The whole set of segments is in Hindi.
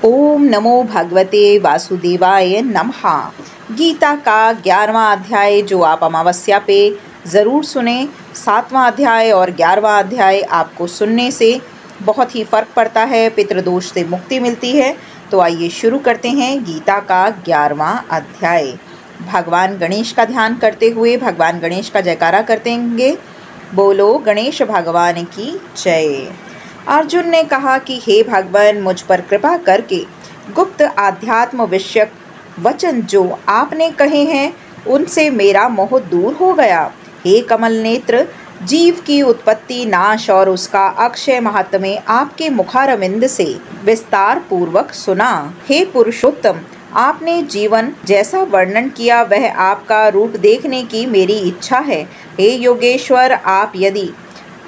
ओम नमो भगवते वासुदेवाय नमः। गीता का 11वां अध्याय जो आप अमावस्या पे ज़रूर सुने। 7वां अध्याय और 11वां अध्याय आपको सुनने से बहुत ही फ़र्क पड़ता है, पितृदोष से मुक्ति मिलती है। तो आइए शुरू करते हैं गीता का 11वां अध्याय। भगवान गणेश का ध्यान करते हुए भगवान गणेश का जयकारा करतेंगे। बोलो गणेश भगवान की जय। अर्जुन ने कहा कि हे भगवान, मुझ पर कृपा करके गुप्त आध्यात्म विषयक वचन जो आपने कहे हैं उनसे मेरा मोह दूर हो गया। हे कमल नेत्र, जीव की उत्पत्ति, नाश और उसका अक्षय महात्म्य आपके मुखारविंद से विस्तार पूर्वक सुना। हे पुरुषोत्तम, आपने जीवन जैसा वर्णन किया वह आपका रूप देखने की मेरी इच्छा है। हे योगेश्वर, आप यदि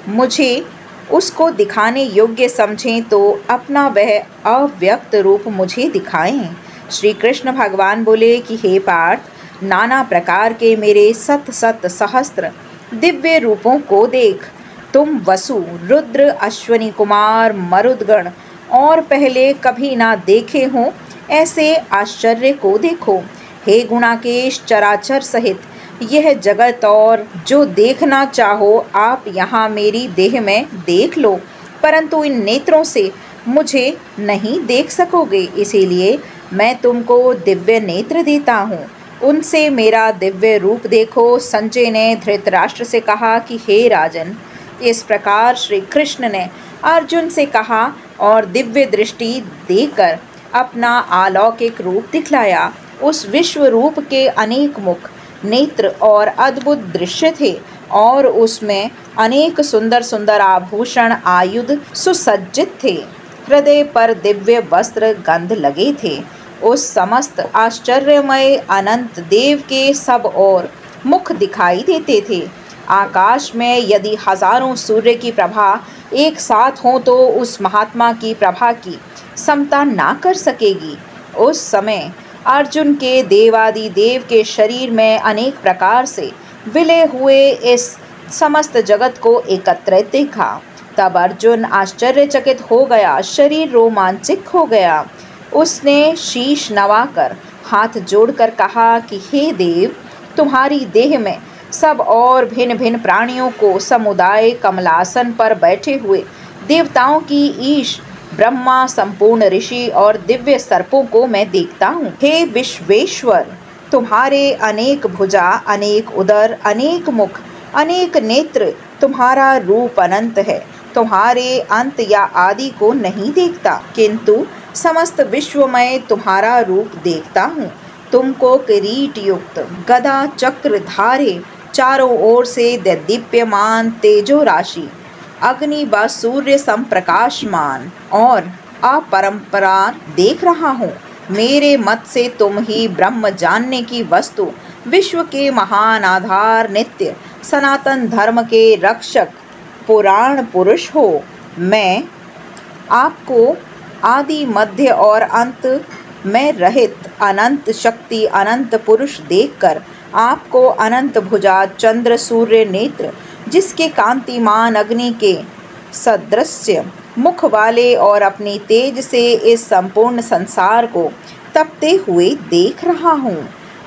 मुझे उसको दिखाने योग्य समझें तो अपना वह अव्यक्त रूप मुझे दिखाएं। श्री कृष्ण भगवान बोले कि हे पार्थ, नाना प्रकार के मेरे सत सत सहस्त्र दिव्य रूपों को देख। तुम वसु, रुद्र, अश्वनी कुमार, मरुदगण और पहले कभी ना देखे हों ऐसे आश्चर्य को देखो। हे गुणाकेश, चराचर सहित यह जगत और जो देखना चाहो आप यहाँ मेरी देह में देख लो, परंतु इन नेत्रों से मुझे नहीं देख सकोगे, इसीलिए मैं तुमको दिव्य नेत्र देता हूँ, उनसे मेरा दिव्य रूप देखो। संजय ने धृतराष्ट्र से कहा कि हे राजन, इस प्रकार श्री कृष्ण ने अर्जुन से कहा और दिव्य दृष्टि देकर अपना अलौकिक रूप दिखलाया। उस विश्व रूप के अनेक मुख, नेत्र और अद्भुत दृश्य थे और उसमें अनेक सुंदर सुंदर आभूषण आयुध सुसज्जित थे। हृदय पर दिव्य वस्त्र गंध लगे थे। उस समस्त आश्चर्यमय अनंत देव के सब ओर मुख दिखाई देते थे। आकाश में यदि हजारों सूर्य की प्रभा एक साथ हो तो उस महात्मा की प्रभा की समता ना कर सकेगी। उस समय अर्जुन के देवादि देव के शरीर में अनेक प्रकार से विलय हुए इस समस्त जगत को एकत्रित देखा। तब अर्जुन आश्चर्यचकित हो गया, शरीर रोमांचित हो गया। उसने शीश नवाकर हाथ जोड़कर कहा कि हे देव, तुम्हारी देह में सब और भिन्न भिन्न प्राणियों को समुदाय कमलासन पर बैठे हुए देवताओं की ईश, ब्रह्मा, संपूर्ण ऋषि और दिव्य सर्पों को मैं देखता हूँ। हे विश्वेश्वर, तुम्हारे अनेक भुजा, अनेक उदर, अनेक मुख, अनेक नेत्र, तुम्हारा रूप अनंत है। तुम्हारे अंत या आदि को नहीं देखता, किंतु समस्त विश्व में तुम्हारा रूप देखता हूँ। तुमको किरीट युक्त गदा चक्र धारे चारों ओर से दीप्यमान तेजो राशि, अग्नि व सूर्य संप्रकाशमान और अपरंपरा देख रहा हूँ। मेरे मत से तुम ही ब्रह्म जानने की वस्तु, विश्व के महान आधार, नित्य सनातन धर्म के रक्षक, पुराण पुरुष हो। मैं आपको आदि, मध्य और अंत में रहित अनंत शक्ति, अनंत पुरुष देखकर आपको अनंत भुजा, चंद्र, सूर्य नेत्र, जिसके कांतिमान अग्नि के सदृश्य मुख वाले और अपनी तेज से इस संपूर्ण संसार को तपते हुए देख रहा हूँ।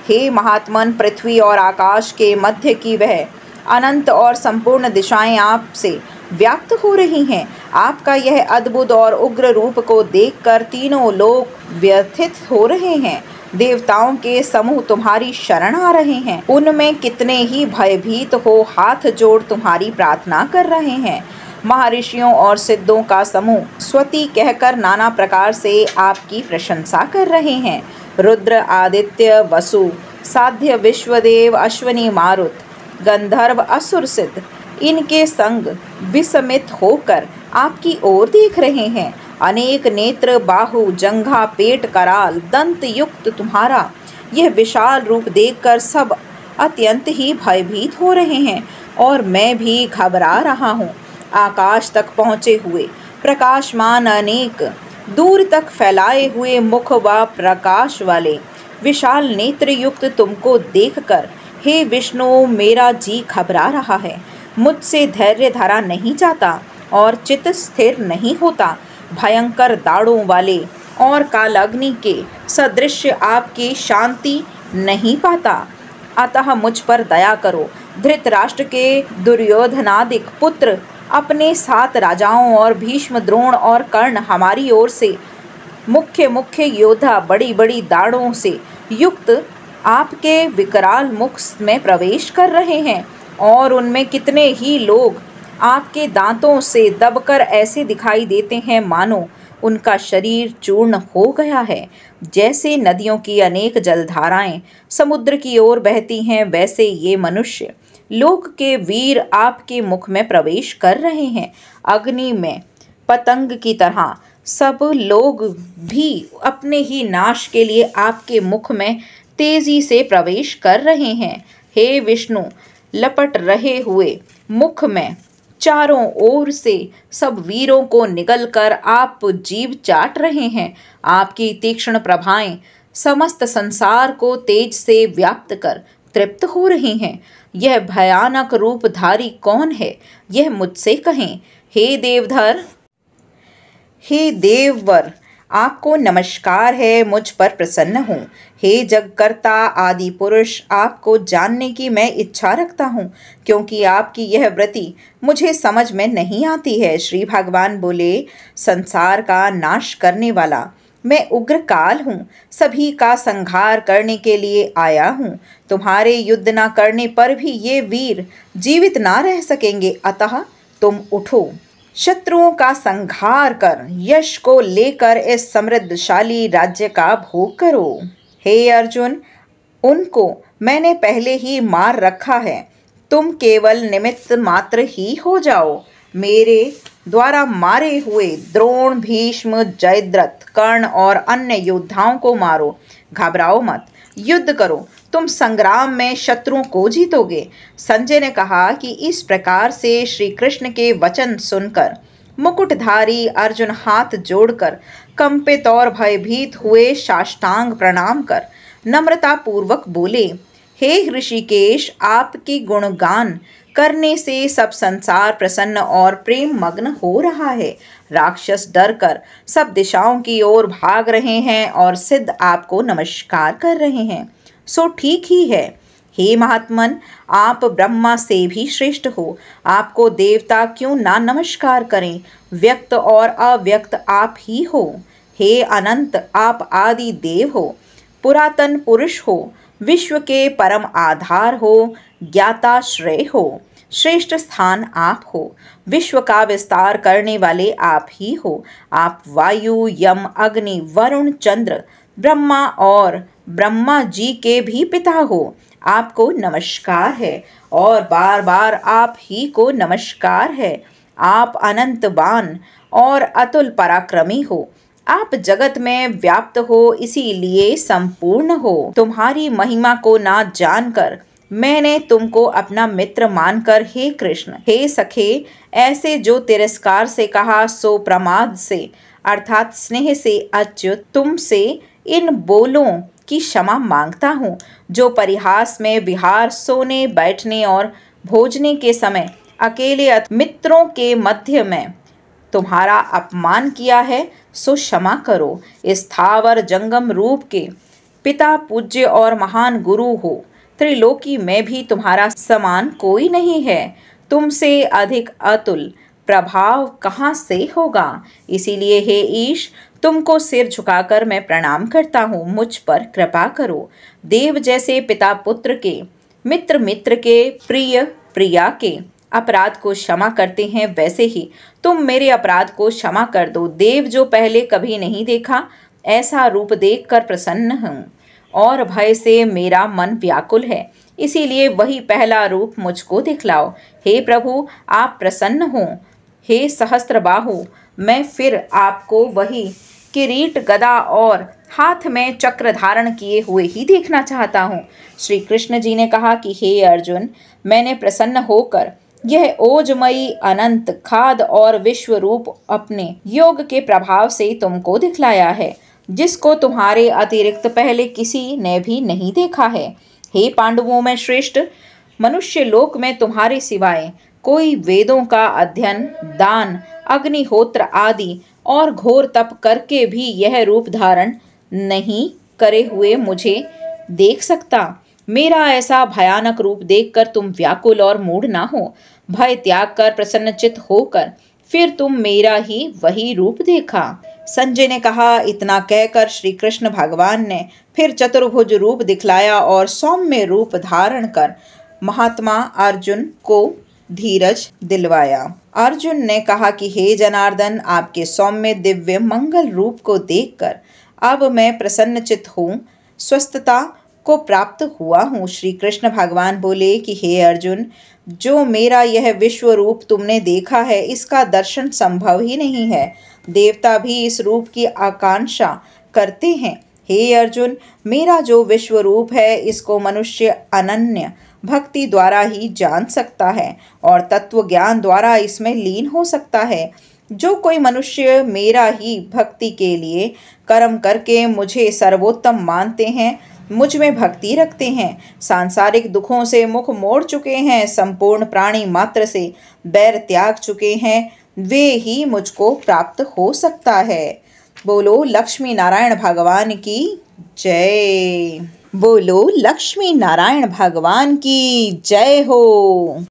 हे महात्मन, पृथ्वी और आकाश के मध्य की वह अनंत और संपूर्ण दिशाएं आपसे व्याप्त हो रही हैं। आपका यह अद्भुत और उग्र रूप को देखकर तीनों लोक व्यथित हो रहे हैं। देवताओं के समूह तुम्हारी शरण आ रहे हैं। उनमें कितने ही भयभीत हो हाथ जोड़ तुम्हारी प्रार्थना कर रहे हैं। महर्षियों और सिद्धों का समूह स्वती कहकर नाना प्रकार से आपकी प्रशंसा कर रहे हैं। रुद्र, आदित्य, वसु, साध्य, विश्वदेव, अश्वनी, मारुत, गंधर्व, असुर, सिद्ध इनके संग विस्मित होकर आपकी ओर देख रहे हैं। अनेक नेत्र, बाहु, जंघा, पेट, कराल, दंत युक्त तुम्हारा यह विशाल रूप देखकर सब अत्यंत ही भयभीत हो रहे हैं और मैं भी घबरा रहा हूँ। आकाश तक पहुँचे हुए प्रकाशमान, अनेक दूर तक फैलाए हुए मुख व प्रकाश वाले विशाल नेत्र युक्त तुमको देखकर हे विष्णु, मेरा जी घबरा रहा है। मुझसे धैर्य धरा नहीं जाता और चित्त स्थिर नहीं होता। भयंकर दाढ़ों वाले और कालाग्नि के सदृश आपकी शांति नहीं पाता। अतः मुझ पर दया करो। धृतराष्ट्र के दुर्योधनादिक पुत्र अपने 7 राजाओं और भीष्म, द्रोण और कर्ण हमारी ओर से मुख्य मुख्य योद्धा बड़ी बड़ी दाढ़ों से युक्त आपके विकराल मुख में प्रवेश कर रहे हैं और उनमें कितने ही लोग आपके दांतों से दबकर ऐसे दिखाई देते हैं मानो उनका शरीर चूर्ण हो गया है। जैसे नदियों की अनेक जलधाराएं समुद्र की ओर बहती हैं, वैसे ये मनुष्य लोक के वीर आपके मुख में प्रवेश कर रहे हैं। अग्नि में पतंग की तरह सब लोग भी अपने ही नाश के लिए आपके मुख में तेजी से प्रवेश कर रहे हैं। हे विष्णु, लपट रहे हुए मुख में चारों ओर से सब वीरों को निगलकर आप जीभ चाट रहे हैं। आपकी तीक्ष्ण प्रभाएं समस्त संसार को तेज से व्याप्त कर तृप्त हो रही हैं। यह भयानक रूपधारी कौन है, यह मुझसे कहें। हे देवधर, हे देववर, आपको नमस्कार है, मुझ पर प्रसन्न हूँ। हे जगकर्ता आदि पुरुष, आपको जानने की मैं इच्छा रखता हूँ, क्योंकि आपकी यह वृत्ति मुझे समझ में नहीं आती है। श्री भगवान बोले, संसार का नाश करने वाला मैं उग्र काल हूँ, सभी का संहार करने के लिए आया हूँ। तुम्हारे युद्ध न करने पर भी ये वीर जीवित ना रह सकेंगे, अतः तुम उठो, शत्रुओं का संहार कर यश को लेकर इस समृद्धशाली राज्य का भोग करो। हे अर्जुन, उनको मैंने पहले ही मार रखा है, तुम केवल निमित्त मात्र ही हो जाओ। मेरे द्वारा मारे हुए द्रोण, भीष्म, जयद्रथ, कर्ण और अन्य योद्धाओं को मारो। घबराओ मत, युद्ध करो, तुम संग्राम में शत्रुओं को जीतोगे। संजय ने कहा कि इस प्रकार से श्री कृष्ण के वचन सुनकर मुकुटधारी अर्जुन हाथ जोड़कर कंपित और भयभीत हुए साष्टांग प्रणाम कर नम्रता पूर्वक बोले, हे ऋषिकेश, आपके गुणगान करने से सब संसार प्रसन्न और प्रेम मग्न हो रहा है। राक्षस डरकर सब दिशाओं की ओर भाग रहे हैं और सिद्ध आपको नमस्कार कर रहे हैं, सो ठीक ही है। हे महात्मन, आप ब्रह्मा से भी श्रेष्ठ हो, आपको देवता क्यों ना नमस्कार करें। व्यक्त और अव्यक्त आप ही हो। हे अनंत, आप आदि देव हो, पुरातन पुरुष हो, विश्व के परम आधार हो, ज्ञाता श्रेय हो, श्रेष्ठ स्थान आप हो, विश्व का विस्तार करने वाले आप ही हो। आप वायु, यम, अग्नि, वरुण, चंद्र, ब्रह्मा और ब्रह्मा जी के भी पिता हो। आपको नमस्कार है और बार बार आप ही को नमस्कार है। आप अनंत बान और अतुल पराक्रमी हो। आप जगत में व्याप्त हो, इसीलिए संपूर्ण हो। तुम्हारी महिमा को ना जानकर मैंने तुमको अपना मित्र मानकर हे कृष्ण, हे सखे, ऐसे जो तिरस्कार से कहा सो प्रमाद से अर्थात स्नेह से अच्युत तुमसे इन बोलों की क्षमा मांगता हूँ। जो परिहास में विहार, सोने, बैठने और भोजने के समय अकेले मित्रों के मध्य में तुम्हारा अपमान किया है, सो क्षमा करो। स्थावर जंगम रूप के पिता, पूज्य और महान गुरु हो। त्रिलोकी में भी तुम्हारा समान कोई नहीं है। तुमसे अधिक अतुल प्रभाव कहाँ से होगा। इसीलिए हे ईश, तुमको सिर झुकाकर मैं प्रणाम करता हूँ, मुझ पर कृपा करो। देव जैसे पिता पुत्र के, मित्र मित्र के, प्रिय प्रिया के अपराध को क्षमा करते हैं, वैसे ही तुम मेरे अपराध को क्षमा कर दो। देव जो पहले कभी नहीं देखा, ऐसा रूप देखकर प्रसन्न हूँ और भय से मेरा मन व्याकुल है, इसीलिए वही पहला रूप मुझको दिखलाओ। हे प्रभु, आप प्रसन्न हो। हे सहस्त्रबाहु, मैं फिर आपको वही किरीट, गदा और हाथ में चक्र धारण किए हुए ही देखना चाहता हूँ। श्री कृष्ण जी ने कहा कि हे अर्जुन, मैंने प्रसन्न होकर यह ओजमयी अनंत खाद और विश्व रूप अपने योग के प्रभाव से तुमको दिखलाया है, जिसको तुम्हारे अतिरिक्त पहले किसी ने भी नहीं देखा है। हे पांडवों में श्रेष्ठ, मनुष्य लोक में तुम्हारे सिवाय कोई वेदों का अध्ययन, दान, अग्निहोत्र आदि और घोर तप करके भी यह रूप धारण नहीं करे हुए मुझे देख सकता। मेरा ऐसा भयानक रूप देखकर तुम व्याकुल और मूढ़ ना हो। भय त्याग कर प्रसन्नचित्त होकर फिर तुम मेरा ही वही रूप देखा। संजय ने कहा। इतना कहकर श्री कृष्ण भगवान ने फिर चतुर्भुज रूप दिखलाया और सौम्य रूप धारण कर महात्मा अर्जुन को धीरज दिलवाया। अर्जुन ने कहा कि हे जनार्दन, आपके सौम्य दिव्य मंगल रूप को देखकर अब मैं प्रसन्नचित्त हूँ, स्वस्थता को प्राप्त हुआ हूँ। श्री कृष्ण भगवान बोले कि हे अर्जुन, जो मेरा यह विश्व रूप तुमने देखा है इसका दर्शन संभव ही नहीं है। देवता भी इस रूप की आकांक्षा करते हैं। हे अर्जुन, मेरा जो विश्व रूप है इसको मनुष्य अनन्य भक्ति द्वारा ही जान सकता है और तत्व ज्ञान द्वारा इसमें लीन हो सकता है। जो कोई मनुष्य मेरा ही भक्ति के लिए कर्म करके मुझे सर्वोत्तम मानते हैं, मुझ में भक्ति रखते हैं, सांसारिक दुखों से मुख मोड़ चुके हैं, संपूर्ण प्राणी मात्र से बैर त्याग चुके हैं, वे ही मुझको प्राप्त हो सकता है। बोलो लक्ष्मी नारायण भगवान की जय। बोलो लक्ष्मी नारायण भगवान की जय हो।